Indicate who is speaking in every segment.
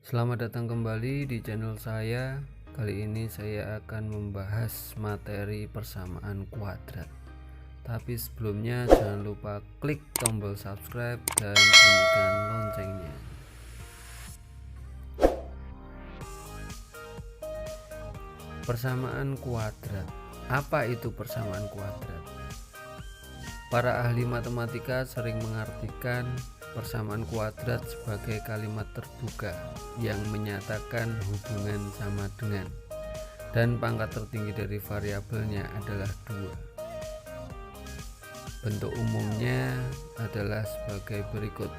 Speaker 1: Selamat datang kembali di channel saya. Kali ini saya akan membahas materi persamaan kuadrat. Tapi sebelumnya jangan lupa klik tombol subscribe dan bunyikan loncengnya. Persamaan kuadrat. Apa itu persamaan kuadrat? Para ahli matematika sering mengartikan persamaan kuadrat sebagai kalimat terbuka yang menyatakan hubungan sama dengan, dan pangkat tertinggi dari variabelnya adalah 2. Bentuk umumnya adalah sebagai berikut: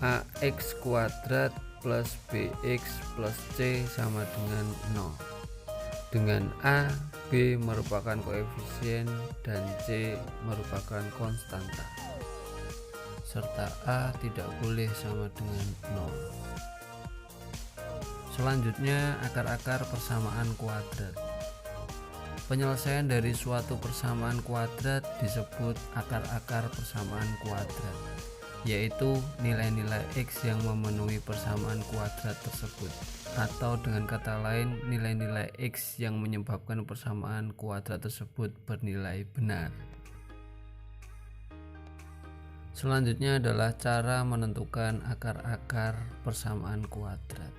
Speaker 1: ax kuadrat plus bx plus c sama dengan 0, dengan a, b merupakan koefisien dan c merupakan konstanta, serta a tidak boleh sama dengan 0. Selanjutnya, akar-akar persamaan kuadrat. Penyelesaian dari suatu persamaan kuadrat disebut akar-akar persamaan kuadrat, yaitu nilai-nilai x yang memenuhi persamaan kuadrat tersebut, atau dengan kata lain nilai-nilai x yang menyebabkan persamaan kuadrat tersebut bernilai benar. Selanjutnya adalah cara menentukan akar-akar persamaan kuadrat.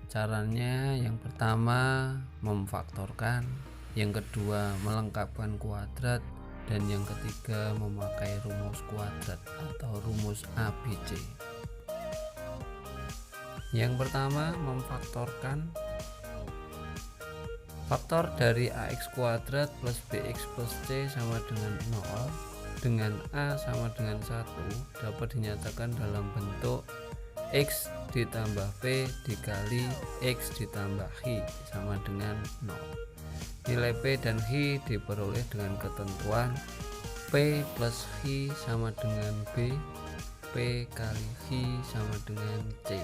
Speaker 1: Caranya yang pertama memfaktorkan, yang kedua melengkapkan kuadrat, dan yang ketiga memakai rumus kuadrat atau rumus ABC. Yang pertama memfaktorkan. Faktor dari ax kuadrat plus bx plus c sama dengan 0 dengan a sama dengan 1 dapat dinyatakan dalam bentuk x ditambah p dikali x ditambah h sama dengan 0. Nilai p dan h diperoleh dengan ketentuan p plus h sama dengan b, p kali h sama dengan c.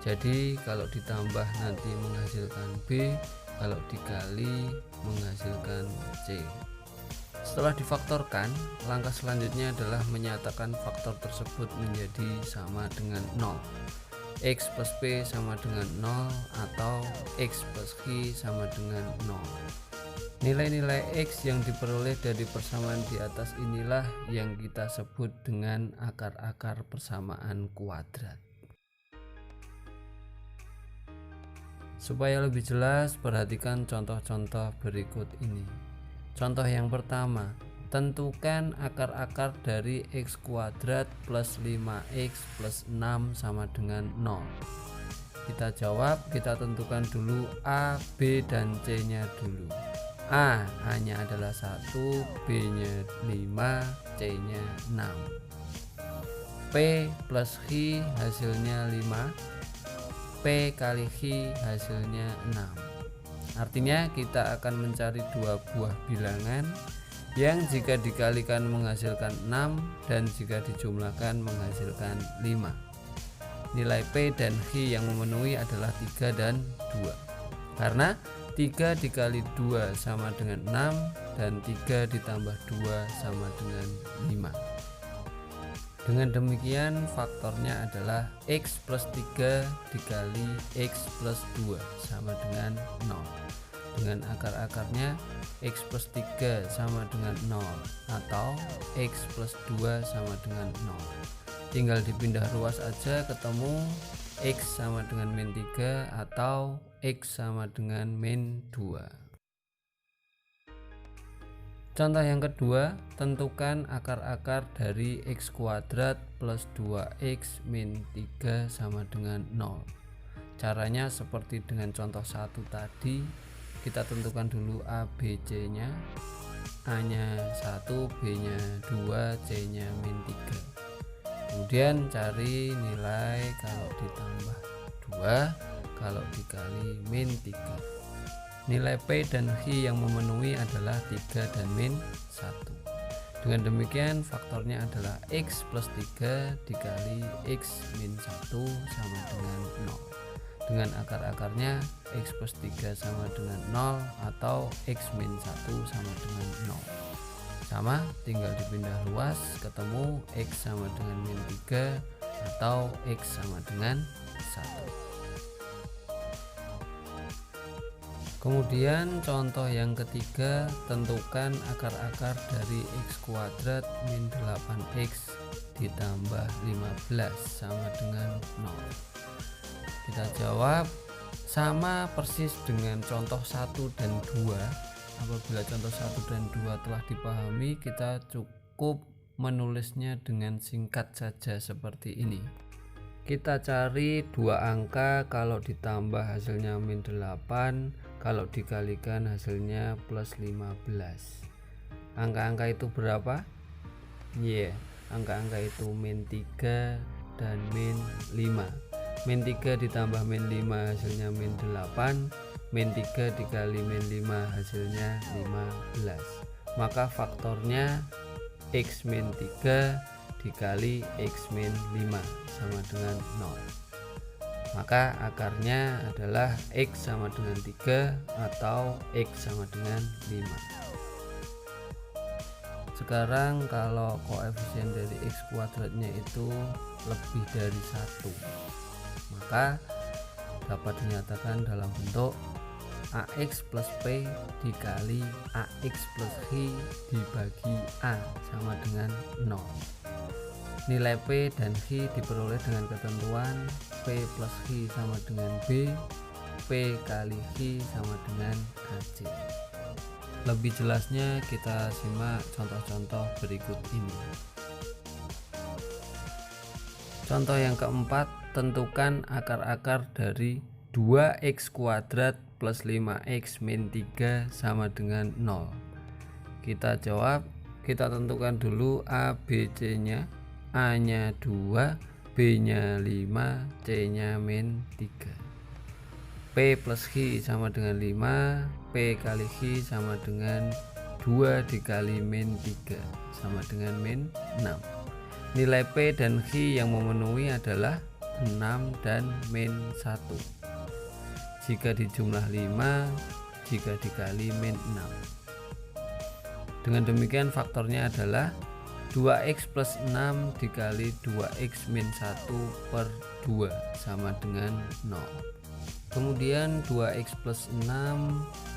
Speaker 1: Jadi kalau ditambah nanti menghasilkan b, kalau dikali menghasilkan c. Setelah difaktorkan, langkah selanjutnya adalah menyatakan faktor tersebut menjadi sama dengan 0. X plus P sama dengan 0 atau X plus H sama dengan 0. Nilai-nilai X yang diperoleh dari persamaan di atas inilah yang kita sebut dengan akar-akar persamaan kuadrat. Supaya lebih jelas, perhatikan contoh-contoh berikut ini. Contoh yang pertama, tentukan akar-akar dari x kuadrat plus 5x plus 6 sama dengan 0. Kita jawab, kita tentukan dulu a, b, dan c nya dulu. A nya adalah 1, b nya 5, c nya 6. P plus h hasilnya 5, p kali h hasilnya 6. Artinya kita akan mencari dua buah bilangan yang jika dikalikan menghasilkan 6 dan jika dijumlahkan menghasilkan 5. Nilai P dan H yang memenuhi adalah 3 dan 2. Karena 3 dikali 2 sama dengan 6 dan 3 ditambah 2 sama dengan 5. Dengan demikian faktornya adalah x plus 3 dikali x plus 2 sama dengan 0. Dengan akar-akarnya x plus 3 sama dengan 0 atau x plus 2 sama dengan 0. Tinggal dipindah ruas aja, ketemu x sama dengan min 3 atau x sama dengan min 2. Contoh yang kedua, tentukan akar-akar dari x kuadrat plus 2x min 3 sama dengan 0. Caranya seperti dengan contoh 1 tadi, kita tentukan dulu a, b, c nya. A nya 1, b nya 2, c nya min 3. Kemudian cari nilai kalau ditambah 2, kalau dikali min 3. Nilai P dan H yang memenuhi adalah 3 dan min 1. Dengan demikian faktornya adalah x plus 3 dikali x min 1 sama dengan 0. Dengan akar-akarnya x plus 3 sama dengan 0 atau x min 1 sama dengan 0. Sama, tinggal dipindah ruas, ketemu x sama dengan min 3 atau x sama dengan 1. Kemudian contoh yang ketiga, tentukan akar-akar dari x kuadrat min 8x ditambah 15 sama dengan 0. Kita jawab sama persis dengan contoh 1 dan 2. Apabila contoh 1 dan 2 telah dipahami, kita cukup menulisnya dengan singkat saja seperti ini. Kita cari dua angka, kalau ditambah hasilnya min 8, kalau dikalikan hasilnya plus 15. Angka-angka itu berapa? Angka-angka itu min 3 dan min 5. Min 3 ditambah min 5 hasilnya min 8, min 3 dikali min 5 hasilnya 15. Maka faktornya x min 3 dikali x min 5 sama dengan 0. Maka akarnya adalah x sama dengan 3 atau x sama dengan 5. Sekarang kalau koefisien dari x kuadratnya itu lebih dari 1, maka dapat dinyatakan dalam bentuk ax plus p dikali ax plus h dibagi a sama dengan 0. Nilai p dan h diperoleh dengan ketentuan p plus h sama dengan b, p kali h sama dengan ac. Lebih jelasnya kita simak contoh-contoh berikut ini. Contoh yang keempat, tentukan akar-akar dari 2x kuadrat plus 5x min 3 sama dengan 0. Kita jawab, kita tentukan dulu a, b, c nya. A nya 2, B nya 5, C nya min 3. P plus H sama dengan 5, P kali H sama dengan 2 dikali min 3 sama dengan min 6. Nilai P dan H yang memenuhi adalah 6 dan min 1. Jika dijumlah 5, jika dikali min 6. Dengan demikian faktornya adalah 2x plus 6 dikali 2x min 1 per 2 sama dengan 0. Kemudian 2x plus 6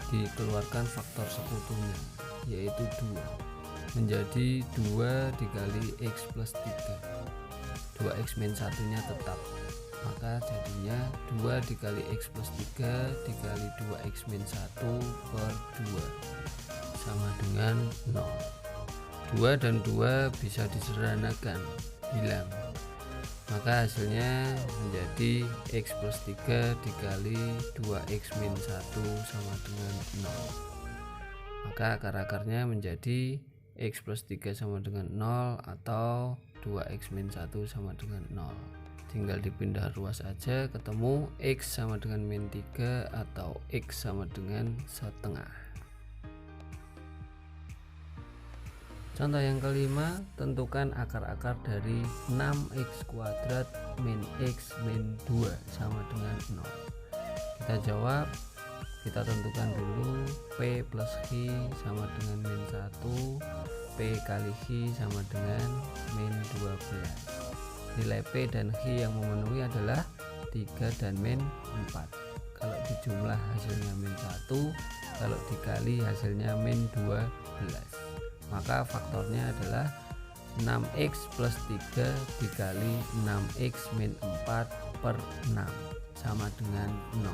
Speaker 1: dikeluarkan faktor sekutunya, yaitu 2, menjadi 2 dikali x plus 3. 2x min 1 nya tetap, maka jadinya 2 dikali x plus 3 dikali 2x min 1 per 2 sama dengan 0. 2 dan 2 bisa disederhanakan, hilang. Maka hasilnya menjadi x plus 3 dikali 2x min 1 sama dengan 0. Maka akar-akarnya menjadi x plus 3 sama dengan 0 atau 2x min 1 sama dengan 0. Tinggal dipindah ruas aja, ketemu x sama dengan min 3 atau x sama dengan setengah. Contoh yang kelima, tentukan akar-akar dari 6x kuadrat min x min 2 sama dengan 0. Kita jawab, kita tentukan dulu p plus h sama dengan min 1, p kali h sama dengan min 12. Nilai p dan h yang memenuhi adalah 3 dan min 4. Kalau dijumlah hasilnya min 1, kalau dikali hasilnya min 12. Maka faktornya adalah 6x plus 3 dikali 6x min 4 per 6 sama dengan 0.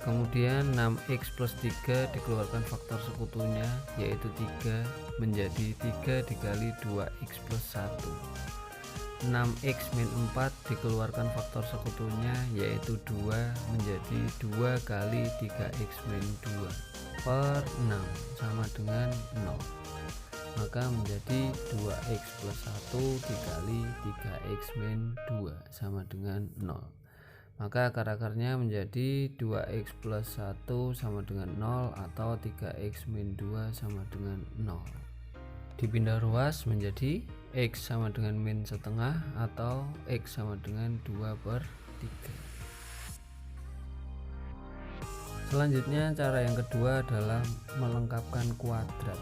Speaker 1: Kemudian 6x plus 3 dikeluarkan faktor sekutunya, yaitu 3, menjadi 3 dikali 2x plus 1. 6x min 4 dikeluarkan faktor sekutunya, yaitu 2, menjadi 2 kali 3x min 2 per 6 sama dengan 0. Maka menjadi 2x plus 1 dikali 3x min 2 sama dengan 0. Maka akar-akarnya menjadi 2x plus 1 sama dengan 0 atau 3x min 2 sama dengan 0. Dipindah ruas menjadi x sama dengan min setengah atau x sama dengan 2 per 3. Selanjutnya cara yang kedua adalah melengkapkan kuadrat.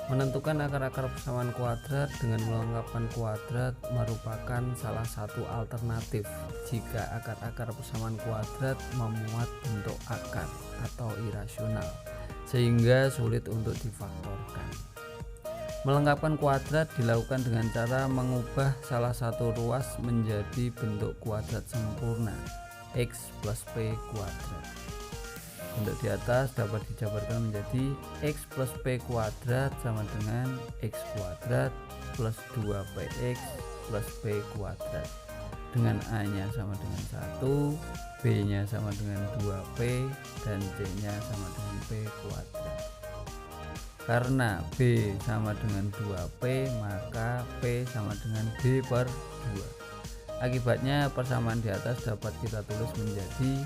Speaker 1: Menentukan akar-akar persamaan kuadrat dengan melengkapkan kuadrat merupakan salah satu alternatif jika akar-akar persamaan kuadrat memuat bentuk akar atau irasional sehingga sulit untuk difaktorkan. Melengkapkan kuadrat dilakukan dengan cara mengubah salah satu ruas menjadi bentuk kuadrat sempurna x plus p kuadrat. Bentuk di atas dapat dijabarkan menjadi x plus p kuadrat sama dengan x kuadrat plus 2px plus p kuadrat, dengan a nya sama dengan 1, b nya sama dengan 2p, dan c nya sama dengan p kuadrat. Karena b sama dengan 2p maka p sama dengan b per 2. Akibatnya persamaan di atas dapat kita tulis menjadi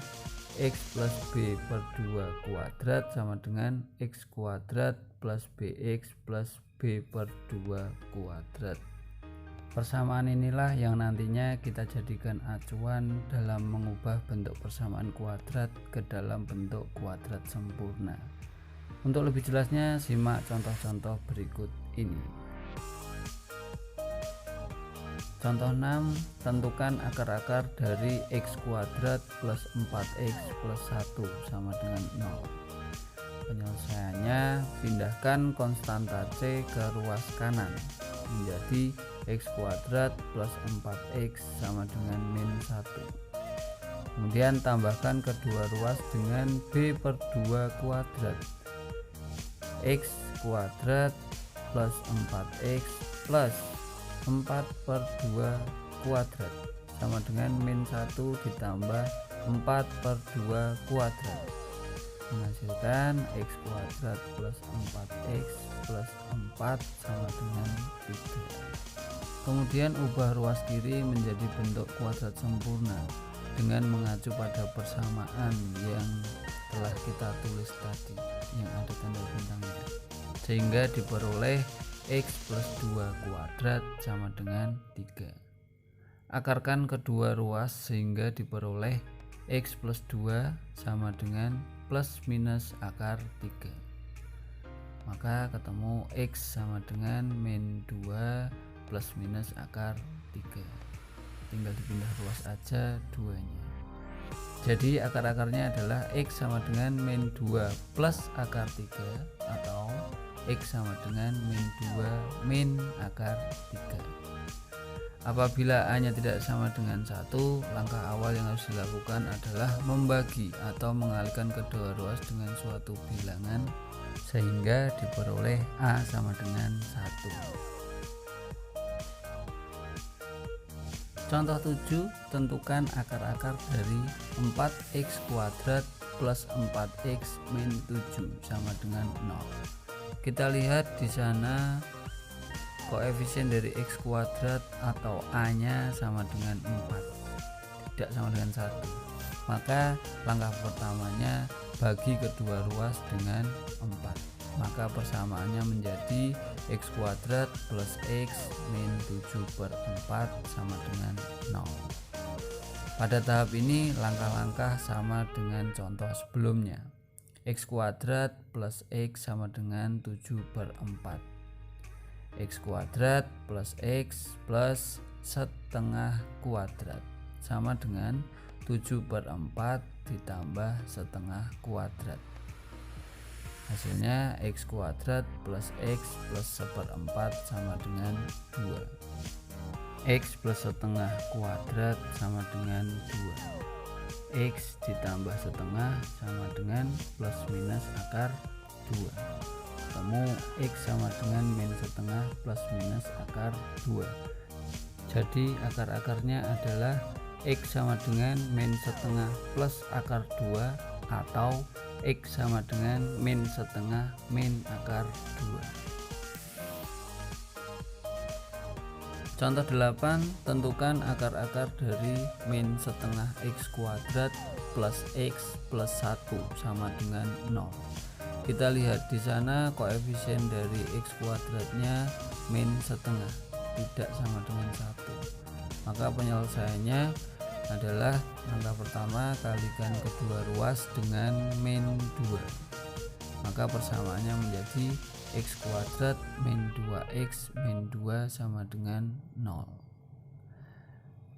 Speaker 1: x plus b per 2 kuadrat sama dengan x kuadrat plus bx plus b per 2 kuadrat. Persamaan inilah yang nantinya kita jadikan acuan dalam mengubah bentuk persamaan kuadrat ke dalam bentuk kuadrat sempurna. Untuk lebih jelasnya simak contoh-contoh berikut ini. Contoh 6, tentukan akar-akar dari x kuadrat plus 4x plus 1 sama dengan 0. Penyelesaiannya, pindahkan konstanta c ke ruas kanan menjadi x kuadrat plus 4x sama dengan min 1. Kemudian tambahkan kedua ruas dengan b per 2 kuadrat, x kuadrat plus 4x plus 4 per 2 kuadrat sama dengan min 1 ditambah 4 per 2 kuadrat, menghasilkan x kuadrat plus 4x plus 4 sama dengan 3. Kemudian ubah ruas kiri menjadi bentuk kuadrat sempurna dengan mengacu pada persamaan yang telah kita tulis tadi yang ada tanda bintangnya, sehingga diperoleh x plus 2 kuadrat sama dengan 3. Akarkan kedua ruas sehingga diperoleh x plus 2 sama dengan plus minus akar 3. Maka ketemu x sama dengan min 2 plus minus akar 3. Tinggal dipindah ruas aja 2-nya. Jadi akar-akarnya adalah x sama dengan min 2 plus akar 3 atau x sama dengan min 2 min akar 3. Apabila a nya tidak sama dengan 1, langkah awal yang harus dilakukan adalah membagi atau mengalihkan kedua ruas dengan suatu bilangan sehingga diperoleh a sama dengan 1. Contoh 7, tentukan akar-akar dari 4x kuadrat plus 4x min 7 sama dengan 0. Kita lihat di sana koefisien dari x kuadrat atau a nya sama dengan 4, tidak sama dengan 1. Maka langkah pertamanya bagi kedua ruas dengan 4. Maka persamaannya menjadi x kuadrat plus x min 7 per 4 sama dengan 0. Pada tahap ini langkah-langkah sama dengan contoh sebelumnya. X kuadrat plus x sama dengan 7 per 4. X kuadrat plus x plus setengah kuadrat sama dengan 7 per 4 ditambah setengah kuadrat. Hasilnya x kuadrat plus x plus seperempat sama dengan 2. X plus setengah kuadrat sama dengan 2. X ditambah setengah sama dengan plus minus akar 2. Ketemu x sama dengan min setengah plus minus akar 2. Jadi akar-akarnya adalah x sama dengan min setengah plus akar 2 atau x sama dengan min setengah min akar 2. Contoh 8, tentukan akar-akar dari min setengah x kuadrat plus x plus 1 sama dengan 0. Kita lihat di sana koefisien dari x kuadratnya min setengah, tidak sama dengan 1. Maka penyelesaiannya adalah langkah pertama kalikan kedua ruas dengan min 2. Maka persamaannya menjadi X kuadrat min 2X min 2 sama dengan 0.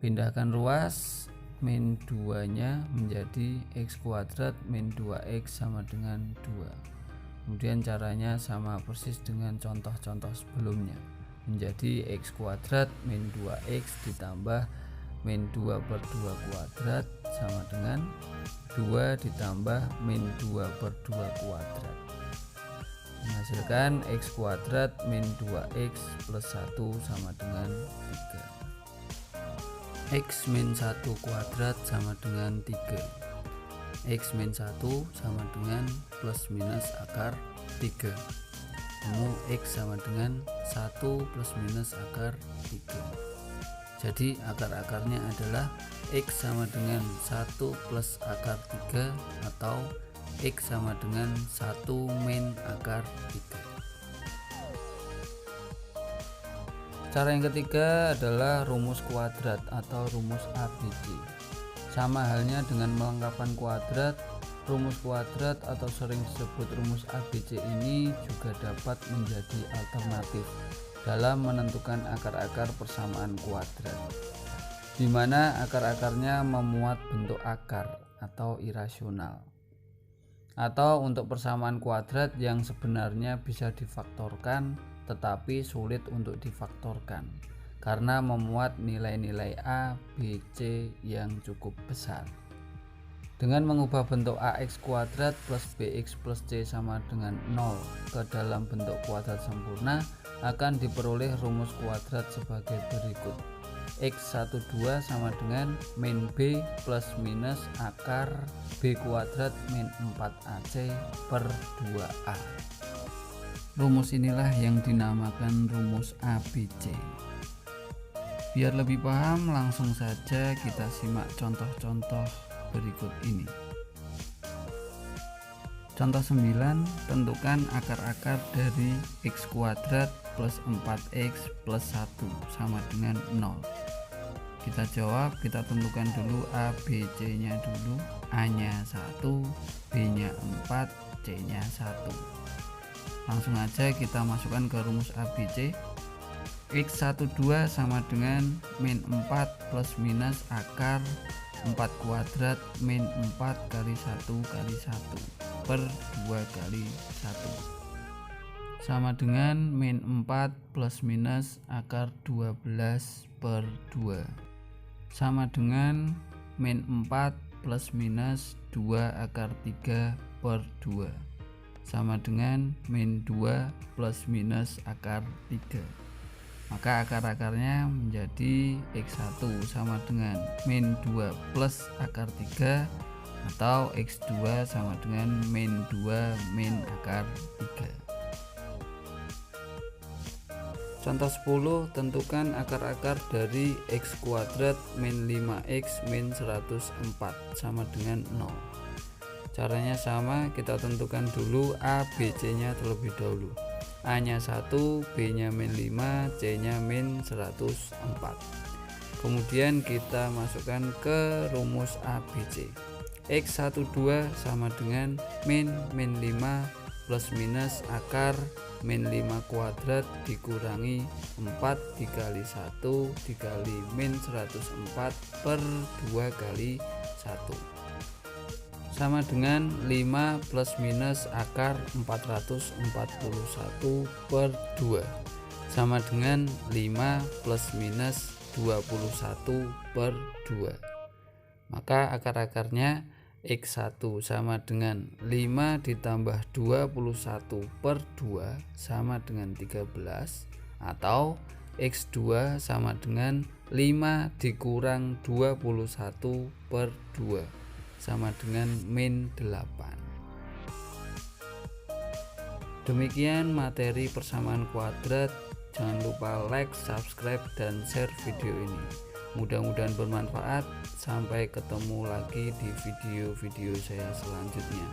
Speaker 1: Pindahkan ruas, min 2 nya menjadi X kuadrat min 2X sama dengan 2. Kemudian caranya sama persis dengan contoh-contoh sebelumnya, menjadi X kuadrat min 2X ditambah min 2 per 2 kuadrat sama dengan 2 ditambah min 2 per 2 kuadrat, menghasilkan X kuadrat min 2X plus 1 sama dengan 3. X min 1 kuadrat sama dengan 3. X min 1 sama dengan plus minus akar 3. Temu X sama dengan 1 plus minus akar 3. Jadi akar-akarnya adalah X sama dengan 1 plus akar 3 atau X sama dengan 1 min akar 3. Cara yang ketiga adalah rumus kuadrat atau rumus ABC. Sama halnya dengan melengkapkan kuadrat, rumus kuadrat atau sering disebut rumus ABC ini juga dapat menjadi alternatif dalam menentukan akar-akar persamaan kuadrat, di mana akar-akarnya memuat bentuk akar atau irasional, atau untuk persamaan kuadrat yang sebenarnya bisa difaktorkan tetapi sulit untuk difaktorkan karena memuat nilai-nilai A, B, C yang cukup besar. Dengan mengubah bentuk AX kuadrat plus BX plus C sama dengan 0 ke dalam bentuk kuadrat sempurna, akan diperoleh rumus kuadrat sebagai berikut. X12 sama dengan min B plus minus akar B kuadrat min 4AC per 2A. Rumus inilah yang dinamakan rumus ABC. Biar lebih paham, langsung saja kita simak contoh-contoh berikut ini. Contoh 9, tentukan akar-akar dari X kuadrat plus 4X plus 1 sama dengan 0. Kita jawab, kita tentukan dulu A, B, C nya dulu. A nya 1, B nya 4, C nya 1. Langsung aja kita masukkan ke rumus ABC. X12 sama dengan min 4 plus minus akar 4 kuadrat min 4 kali 1 kali 1 per 2 kali 1 sama dengan min 4 plus minus akar 12 per 2 sama dengan min 4 plus minus 2 akar 3 per 2 sama dengan min 2 plus minus akar 3. Maka akar-akarnya menjadi X1 sama dengan min 2 plus akar 3 atau X2 sama dengan min 2 min akar 3. Contoh 10, tentukan akar-akar dari X kuadrat min 5X min 104 sama dengan 0. Caranya sama, kita tentukan dulu A, B, C nya terlebih dahulu. A nya 1, B nya min 5, C nya min 104. Kemudian kita masukkan ke rumus ABC. X12 sama dengan min 5 plus minus akar min 5 kuadrat dikurangi 4 dikali 1 dikali min 104 per 2 kali 1 sama dengan 5 plus minus akar 441 per 2 sama dengan 5 plus minus 21 per 2. Maka akar-akarnya X1 sama dengan 5 ditambah 21 per 2 sama dengan 13 atau X2 sama dengan 5 dikurang 21 per 2 sama dengan min 8. Demikian materi persamaan kuadrat. Jangan lupa like, subscribe, dan share video ini. Mudah-mudahan bermanfaat. Sampai ketemu lagi di video-video saya selanjutnya.